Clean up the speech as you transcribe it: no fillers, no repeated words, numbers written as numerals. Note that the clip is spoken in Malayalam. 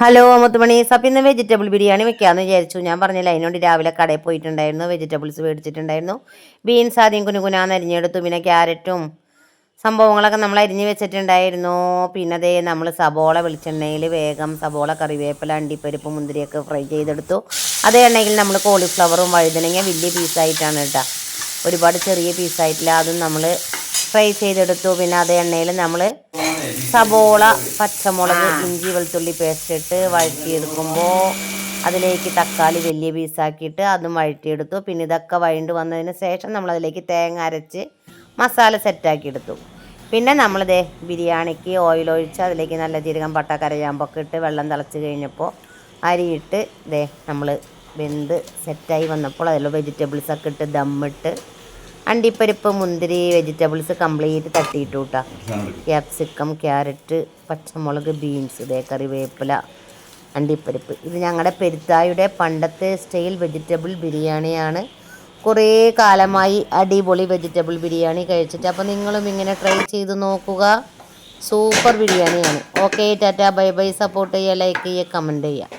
ഹലോ മുത്തുമണി അപ്പം ഇന്ന് വെജിറ്റബിൾ ബിരിയാണി വെക്കാമെന്ന് വിചാരിച്ചു. ഞാൻ പറഞ്ഞില്ല അതിനോട് രാവിലെ കടയിൽ പോയിട്ടുണ്ടായിരുന്നു, വെജിറ്റബിൾസ് മേടിച്ചിട്ടുണ്ടായിരുന്നു. ബീൻസ് ആദ്യം കുനുകുനാന്ന് അരിഞ്ഞെടുത്തു, പിന്നെ ക്യാരറ്റും സംഭവങ്ങളൊക്കെ നമ്മൾ അരിഞ്ഞ് വെച്ചിട്ടുണ്ടായിരുന്നു. പിന്നെ അതേ നമ്മൾ സബോള വെളിച്ചെണ്ണയിൽ വേഗം സബോള, കറിവേപ്പില, അണ്ടിപ്പരിപ്പ്, മുന്തിരിയൊക്കെ ഫ്രൈ ചെയ്തെടുത്തു. അതേ എണ്ണയിൽ നമ്മൾ കോളിഫ്ലവറും വഴുതനങ്ങ വലിയ പീസായിട്ടാണ് കേട്ടോ, ഒരുപാട് ചെറിയ പീസായിട്ടില്ല, അതും നമ്മൾ ഫ്രൈ ചെയ്തെടുത്തു. പിന്നെ അതേ എണ്ണയിൽ നമ്മൾ സബോള, പച്ചമുളക്, ഇഞ്ചി വെളുത്തുള്ളി പേസ്റ്റ് ഇട്ട് വഴറ്റിയെടുക്കുമ്പോൾ അതിലേക്ക് തക്കാളി വലിയ പീസാക്കിയിട്ട് അതും വഴറ്റിയെടുത്തു. പിന്നെ ഇതൊക്കെ വഴണ്ട് വന്നതിന് ശേഷം നമ്മളതിലേക്ക് തേങ്ങ അരച്ച് മസാല സെറ്റാക്കി എടുത്തു. പിന്നെ നമ്മളിതേ ബിരിയാണിക്ക് ഓയിൽ ഒഴിച്ച് അതിലേക്ക് നല്ല ജീരകം, പട്ട, കരയാമ്പൊക്കെ ഇട്ട് വെള്ളം തിളച്ച് കഴിഞ്ഞപ്പോൾ അരിയിട്ട് ഇതേ നമ്മൾ വെന്ത് സെറ്റായി വന്നപ്പോൾ അതിൽ വെജിറ്റബിൾസൊക്കെ ഇട്ട് ദമ്മിട്ട് അണ്ടിപ്പരിപ്പ്, മുന്തിരി, വെജിറ്റബിൾസ് കംപ്ലീറ്റ് തട്ടിയിട്ടു കേട്ടോ. ക്യാപ്സിക്കം, ക്യാരറ്റ്, പച്ചമുളക്, ബീൻസ്, ഇതേ കറിവേപ്പില, അണ്ടിപ്പരിപ്പ്. ഇത് ഞങ്ങളുടെ പെരുത്തായുടെ പണ്ടത്തെ സ്റ്റൈൽ വെജിറ്റബിൾ ബിരിയാണിയാണ്. കുറേ കാലമായി അടിപൊളി വെജിറ്റബിൾ ബിരിയാണി കഴിച്ചിട്ട്. അപ്പോൾ നിങ്ങളും ഇങ്ങനെ ട്രൈ ചെയ്ത് നോക്കുക, സൂപ്പർ ബിരിയാണിയാണ്. Okay, Tata, bye bye. Support ചെയ്യുക, ലൈക്ക് ചെയ്യുക, കമൻറ്റ് ചെയ്യുക.